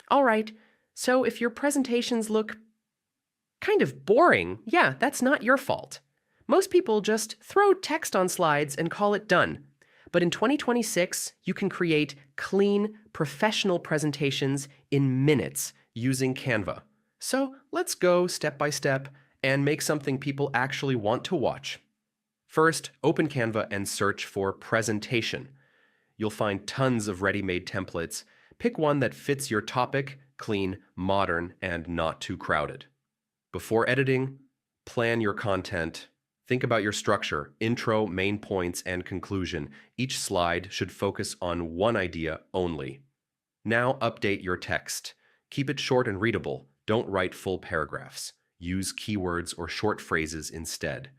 All right, so if your presentations look kind of boring, yeah, that's not your fault. Most people just throw text on slides and call it done. But in 2026, you can create clean, professional presentations in minutes using Canva. So let's go step by step and make something people actually want to watch. First, open Canva and search for presentation. You'll find tons of ready-made templates. Pick one that fits your topic, clean, modern, and not too crowded. Before editing, plan your content. Think about your structure, intro, main points, and conclusion. Each slide should focus on one idea only. Now update your text. Keep it short and readable. Don't write full paragraphs. Use keywords or short phrases instead.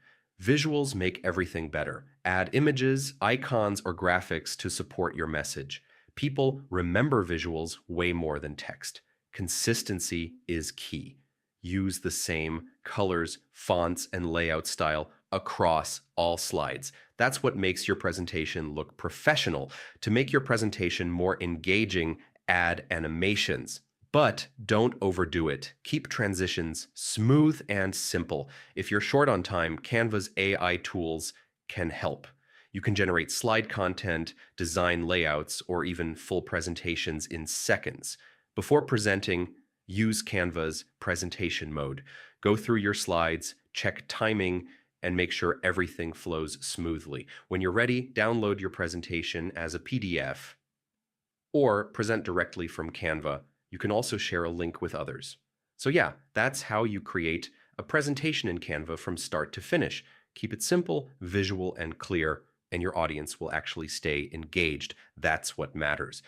Visuals make everything better. Add images, icons, or graphics to support your message. People remember visuals way more than text. Consistency is key. Use the same colors, fonts, and layout style across all slides. That's what makes your presentation look professional. To make your presentation more engaging, add animations. But don't overdo it. Keep transitions smooth and simple. If you're short on time, Canva's AI tools can help. You can generate slide content, design layouts, or even full presentations in seconds. Before presenting, use Canva's presentation mode. Go through your slides, check timing, and make sure everything flows smoothly. When you're ready, download your presentation as a PDF or present directly from Canva. You can also share a link with others. So yeah, that's how you create a presentation in Canva from start to finish. Keep it simple, visual, and clear, and your audience will actually stay engaged. That's what matters.